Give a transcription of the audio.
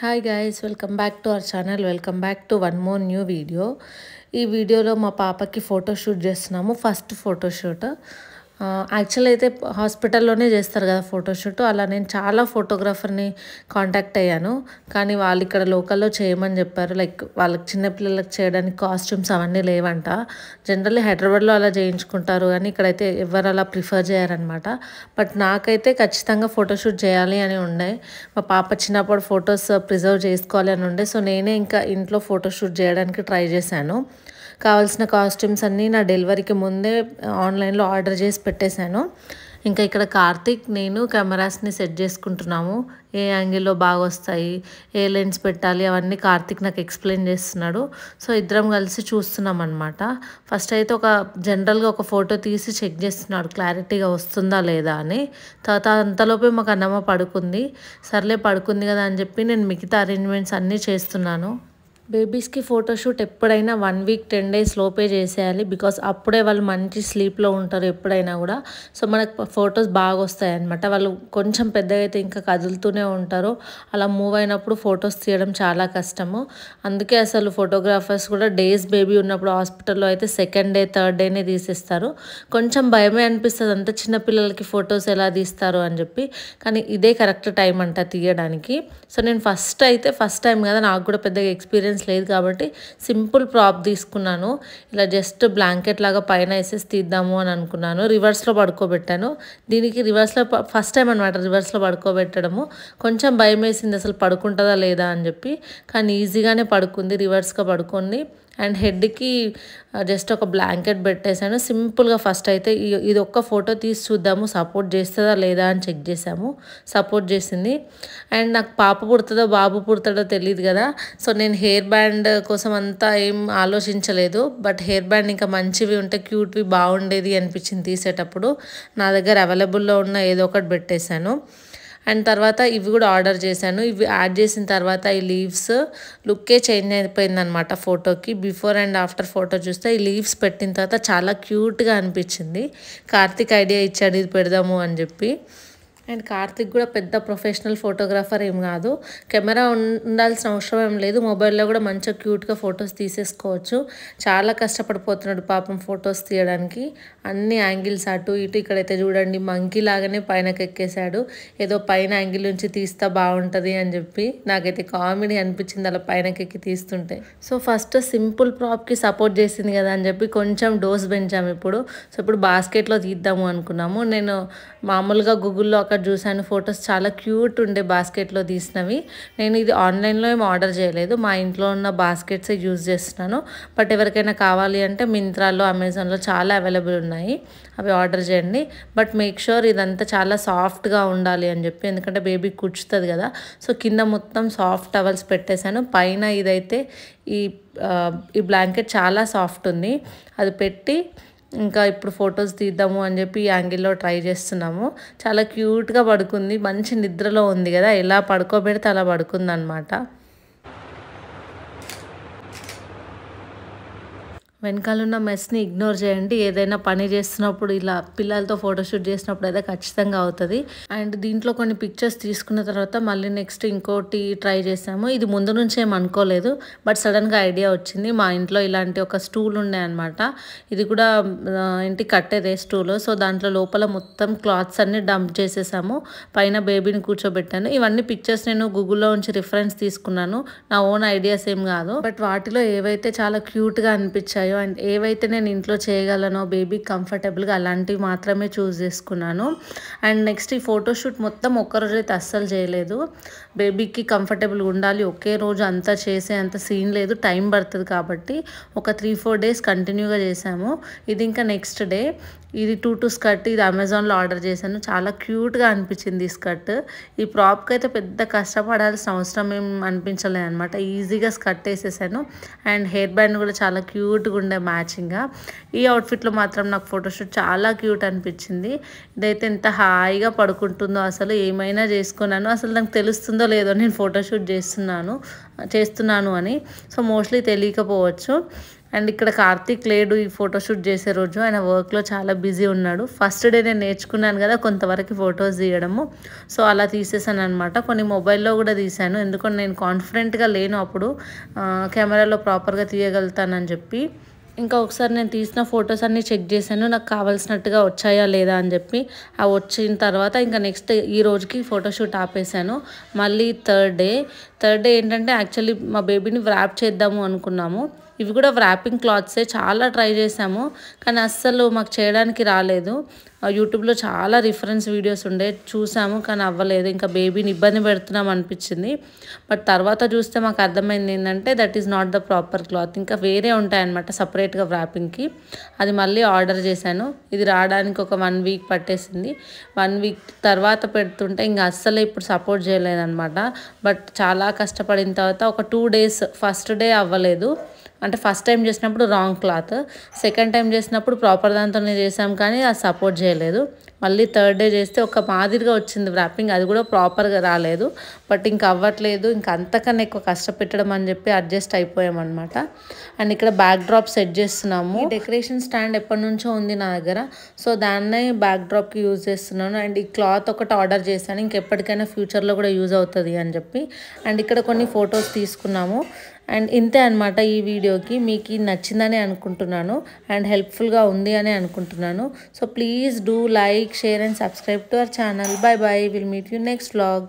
Hi guys, welcome back to our channel. Welcome back to one more new video. ఈ వీడియోలో మా పాపకి photoshoot చేస్తున్నాము. ఫస్ట్ ఫోటోషూట్ యాక్చువల్ అయితే హాస్పిటల్లోనే చేస్తారు కదా ఫోటోషూట్. అలా నేను చాలా ఫోటోగ్రాఫర్ని కాంటాక్ట్ అయ్యాను, కానీ వాళ్ళు ఇక్కడ లోకల్లో చేయమని చెప్పారు. లైక్ వాళ్ళకి చిన్నపిల్లలకు చేయడానికి కాస్ట్యూమ్స్ అవన్నీ లేవంట. జనరల్లీ హైదరాబాద్లో అలా చేయించుకుంటారు, కానీ ఇక్కడైతే ఎవరు అలా ప్రిఫర్ చేయరనమాట. బట్ నాకైతే ఖచ్చితంగా ఫోటోషూట్ చేయాలి అని ఉండే. మా పాప చిన్నప్పుడు ఫొటోస్ ప్రిజర్వ్ చేసుకోవాలి అని ఉండే. సో నేనే ఇంకా ఇంట్లో ఫోటోషూట్ చేయడానికి ట్రై చేశాను. కావాల్సిన కాస్ట్యూమ్స్ అన్నీ నా డెలివరీకి ముందే ఆన్లైన్లో ఆర్డర్ చేసి పెట్టేశాను. ఇంకా ఇక్కడ కార్తీక్ నేను కెమెరాస్ని సెట్ చేసుకుంటున్నాము. ఏ యాంగిల్లో బాగా వస్తాయి, ఏ లెన్స్ పెట్టాలి, అవన్నీ కార్తీక్ నాకు ఎక్స్ప్లెయిన్ చేస్తున్నాడు. సో ఇద్దరం కలిసి చూస్తున్నాం అనమాట. ఫస్ట్ అయితే జనరల్గా ఒక ఫోటో తీసి చెక్ చేస్తున్నాడు క్లారిటీగా వస్తుందా లేదా అని. తర్వాత అంతలోపే మాకు అన్నమ్మ పడుకుంది. సర్లే పడుకుంది కదా అని చెప్పి నేను మిగతా అరేంజ్మెంట్స్ అన్నీ చేస్తున్నాను. బేబీస్కి ఫోటోషూట్ ఎప్పుడైనా 1 వీక్ 10 డేస్ లోపే చేసేయాలి, బికాస్ అప్పుడే వాళ్ళు మంచి స్లీప్లో ఉంటారు ఎప్పుడైనా కూడా. సో మనకు ఫొటోస్ బాగా వస్తాయి అన్నమాట. వాళ్ళు కొంచెం పెద్దగా అయితే ఇంకా కదులుతూనే ఉంటారు. అలా మూవ్ అయినప్పుడు ఫొటోస్ తీయడం చాలా కష్టము. అందుకే అసలు ఫోటోగ్రాఫర్స్ కూడా డేస్ బేబీ ఉన్నప్పుడు హాస్పిటల్లో అయితే 2nd డే 3rd డేనే తీసేస్తారు. కొంచెం భయమే అనిపిస్తుంది, అంత చిన్నపిల్లలకి ఫొటోస్ ఎలా తీస్తారు అని చెప్పి. కానీ ఇదే కరెక్ట్ టైం అంట తీయడానికి. సో నేను ఫస్ట్ టైం కదా, నాకు కూడా పెద్దగా ఎక్స్పీరియన్స్ లేదు కాబట్టి సింపుల్ ప్రాప్ తీసుకున్నాను. ఇలా జస్ట్ బ్లాంకెట్ లాగా పైన వేసేసి తీద్దాము అని అనుకున్నాను. రివర్స్లో పడుకోబెట్టాను. దీనికి రివర్స్లో ఫస్ట్ టైం అనమాట రివర్స్లో పడుకోబెట్టడము. కొంచెం భయం వేసింది అసలు పడుకుంటుందా లేదా అని చెప్పి, కానీ ఈజీగానే పడుకుంది. రివర్స్గా పడుకుంది. అండ్ హెడ్కి జస్ట్ ఒక బ్లాంకెట్ పెట్టేశాను సింపుల్గా. ఫస్ట్ అయితే ఇది ఒక్క ఫోటో తీసి చూద్దాము సపోర్ట్ చేస్తుందా లేదా అని చెక్ చేసాము. సపోర్ట్ చేసింది. అండ్ నాకు పాప పుడుతుందో బాబు పుడతాడో తెలియదు కదా, సో నేను హెయిర్ బ్యాండ్ కోసం అంతా ఏం ఆలోచించలేదు. బట్ హెయిర్ బ్యాండ్ ఇంకా మంచివి ఉంటే క్యూట్వి బాగుండేది అనిపించింది తీసేటప్పుడు. నా దగ్గర అవైలబుల్లో ఉన్న ఏదో ఒకటి పెట్టేశాను. అండ్ తర్వాత ఇవి కూడా ఆర్డర్ చేశాను. ఇవి యాడ్ చేసిన తర్వాత ఈ లీవ్స్ లుక్కే చేంజ్ అయిపోయింది అనమాట ఫోటోకి. బిఫోర్ అండ్ ఆఫ్టర్ ఫోటో చూస్తే ఈ లీవ్స్ పెట్టిన తర్వాత చాలా క్యూట్గా అనిపించింది. కార్తీక్ ఐడియా ఇచ్చాడు ఇది పెడదాము అని చెప్పి. అండ్ కార్తిక్ కూడా పెద్ద ప్రొఫెషనల్ ఫోటోగ్రాఫర్ ఏం కాదు. కెమెరా ఉండాల్సిన అవసరం ఏం లేదు, మొబైల్లో కూడా మంచిగా క్యూట్గా ఫొటోస్ తీసేసుకోవచ్చు. చాలా కష్టపడిపోతున్నాడు పాపం ఫొటోస్ తీయడానికి. అన్ని యాంగిల్స్ అటు ఇటు. ఇక్కడైతే చూడండి మంకీ లాగానే పైనకి ఎక్కేశాడు. ఏదో పైన యాంగిల్ నుంచి తీస్తా బాగుంటుంది అని చెప్పి. నాకైతే కామెడీ అనిపించింది అలా పైనకి ఎక్కి తీస్తుంటే. సో ఫస్ట్ సింపుల్ ప్రాప్కి సపోర్ట్ చేసింది కదా అని చెప్పి కొంచెం డోస్ పెంచాము ఇప్పుడు. సో ఇప్పుడు బాస్కెట్లో తీద్దాము అనుకున్నాము. నేను మామూలుగా గూగుల్లో అక్కడ చూసాను ఫొటోస్ చాలా క్యూట్ ఉండే బాస్కెట్లో తీసినవి. నేను ఇది ఆన్లైన్లో ఏం ఆర్డర్ చేయలేదు, మా ఇంట్లో ఉన్న బాస్కెట్సే యూజ్ చేస్తున్నాను. బట్ ఎవరికైనా కావాలి అంటే మింత్రాలో అమెజాన్లో చాలా అవైలబుల్ ఉన్నాయి, అవి ఆర్డర్ చేయండి. బట్ మేక్ షూర్ ఇదంతా చాలా సాఫ్ట్గా ఉండాలి అని చెప్పి, ఎందుకంటే బేబీ కూర్చుతుంది కదా. సో కింద మొత్తం సాఫ్ట్ టవల్స్ పెట్టేశాను. పైన ఇదైతే ఈ బ్లాంకెట్ చాలా సాఫ్ట్ ఉంది, అది పెట్టి ఇంకా ఇప్పుడు ఫొటోస్ తీద్దాము అని చెప్పి ఈ యాంగిల్లో ట్రై చేస్తున్నాము. చాలా క్యూట్గా పడుకుంది, మంచి నిద్రలో ఉంది కదా, ఎలా పడుకోబెడితే అలా పడుకుంది అనమాట. వెనకాలన్న మెస్ని ఇగ్నోర్ చేయండి. ఏదైనా పని చేస్తున్నప్పుడు ఇలా పిల్లలతో ఫోటోషూట్ చేసినప్పుడు అయితే ఖచ్చితంగా అవుతుంది. అండ్ దీంట్లో కొన్ని పిక్చర్స్ తీసుకున్న తర్వాత మళ్ళీ నెక్స్ట్ ఇంకోటి ట్రై చేసాము. ఇది ముందు నుంచి ఏం అనుకోలేదు, బట్ సడన్గా ఐడియా వచ్చింది. మా ఇంట్లో ఇలాంటి ఒక స్టూల్ ఉండే అనమాట. ఇది కూడా ఇంటికి కట్టేదే స్టూల్. సో దాంట్లో లోపల మొత్తం క్లాత్స్ అన్ని డంప్ చేసేసాము. పైన బేబీని కూర్చోబెట్టాను. ఇవన్నీ పిక్చర్స్ నేను గూగుల్లో నుంచి రిఫరెన్స్ తీసుకున్నాను, నా ఓన్ ఐడియాస్ ఏం కాదు. బట్ వాటిలో ఏవైతే చాలా క్యూట్గా అనిపించాయో అండ్ ఏవైతే నేను ఇంట్లో చేయగలనో బేబీ కంఫర్టబుల్గా అలాంటివి మాత్రమే చూస్ చేసుకున్నాను. అండ్ నెక్స్ట్ ఈ ఫోటోషూట్ మొత్తం ఒక్కరోజు అయితే అస్సలు చేయలేదు. బేబీకి కంఫర్టబుల్గా ఉండాలి, ఒకే రోజు అంతా చేసే అంత సీన్ లేదు, టైం పడుతుంది కాబట్టి ఒక 3-4 డేస్ కంటిన్యూగా చేసాము. ఇది ఇంకా నెక్స్ట్ డే. ఇది 2 స్కర్ట్, ఇది అమెజాన్లో ఆర్డర్ చేశాను. చాలా క్యూట్గా అనిపించింది ఈ స్కర్ట్. ఈ ప్రాప్కి అయితే పెద్ద కష్టపడాల్సిన అవసరం ఏం అనిపించలేదు అనమాట, ఈజీగా స్కర్ట్ వేసేసాను. అండ్ హెయిర్ బ్యాండ్ కూడా చాలా క్యూట్గా ఉండే మ్యాచింగ్గా. ఈ అవుట్ఫిట్లో మాత్రం నాకు ఫోటోషూట్ చాలా క్యూట్ అనిపించింది. ఇదైతే ఎంత హాయిగా పడుకుంటుందో, అసలు ఏమైనా చేసుకున్నాను, అసలు నాకు తెలుస్తుందో లేదో నేను ఫోటోషూట్ చేస్తున్నాను అని. సో మోస్ట్లీ తెలియకపోవచ్చు. అండ్ ఇక్కడ కార్తీక్ లేడు ఈ ఫోటోషూట్ చేసే రోజు, ఆయన వర్క్లో చాలా బిజీ ఉన్నాడు. ఫస్ట్ డే నేను నేర్చుకున్నాను కదా కొంతవరకు ఫొటోస్ తీయడము, సో అలా తీసేసాను అనమాట. కొన్ని మొబైల్లో కూడా తీసాను, ఎందుకంటే నేను కాన్ఫిడెంట్గా లేను అప్పుడు కెమెరాలో ప్రాపర్గా తీయగలుగుతానని చెప్పి. ఇంకా ఒకసారి నేను తీసిన ఫొటోస్ అన్నీ చెక్ చేశాను, నాకు కావాల్సినట్టుగా వచ్చాయా లేదా అని చెప్పి. అవి వచ్చిన తర్వాత ఇంకా నెక్స్ట్ ఈ రోజుకి ఫోటోషూట్ ఆపేసాను. మళ్ళీ థర్డ్ డే ఏంటంటే యాక్చువల్లీ మా బేబీని వ్రాప్ చేద్దాము అనుకున్నాము. ఇవి కూడా వ్రాపింగ్ క్లాత్సే, చాలా ట్రై చేసాము కానీ అస్సలు మాకు చేయడానికి రాలేదు. యూట్యూబ్లో చాలా రిఫరెన్స్ వీడియోస్ ఉండే చూసాము కానీ అవ్వలేదు. ఇంకా బేబీని ఇబ్బంది పెడుతున్నాం అనిపించింది. బట్ తర్వాత చూస్తే మాకు అర్థమైంది ఏంటంటే that is not the proper cloth, ఇంకా వేరే ఉంటాయన్నమాట సపరేట్గా వ్రాపింగ్కి. అది మళ్ళీ ఆర్డర్ చేశాను. ఇది రావడానికి ఒక 1 వీక్ పట్టేసింది. 1 వీక్ తర్వాత పెడుతుంటే ఇంకా అస్సలు ఇప్పుడు సపోర్ట్ చేయలేదన్నమాట. బట్ చాలా కష్టపడిన తర్వాత ఒక 2 డేస్, ఫస్ట్ డే అవ్వలేదు, అంటే ఫస్ట్ టైం చేసినప్పుడు రాంగ్ క్లాత్, సెకండ్ టైం చేసినప్పుడు ప్రాపర్ దాంతోనే చేసాం కానీ అది సపోర్ట్ చేయలేదు. మళ్ళీ థర్డ్ డే చేస్తే ఒక మాదిరిగా వచ్చింది వ్రాపింగ్, అది కూడా ప్రాపర్గా రాలేదు. బట్ ఇంకా అవ్వట్లేదు, ఇంకా అంతకన్నా ఎక్కువ కష్టపెట్టడం అని చెప్పి అడ్జస్ట్ అయిపోయామన్నమాట. అండ్ ఇక్కడ బ్యాక్ డ్రాప్ సెట్ చేస్తున్నాము. ఈ డెకరేషన్ స్టాండ్ ఎప్పటి నుంచో ఉంది నా దగ్గర, సో దాన్నే బ్యాక్ డ్రాప్కి యూజ్ చేస్తున్నాను. అండ్ ఈ క్లాత్ ఒకటి ఆర్డర్ చేశాను, ఇంకెప్పటికైనా ఫ్యూచర్లో కూడా యూజ్ అవుతుంది అని చెప్పి. అండ్ ఇక్కడ కొన్ని ఫొటోస్ తీసుకున్నాము. అండ్ ఇంతే అనమాట ఈ వీడియోకి. మీకు నచ్చిందని అనుకుంటున్నాను అండ్ హెల్ప్ఫుల్గా ఉంది అని అనుకుంటున్నాను. So please do like, share and subscribe to our channel. Bye bye. We'll meet you next vlog.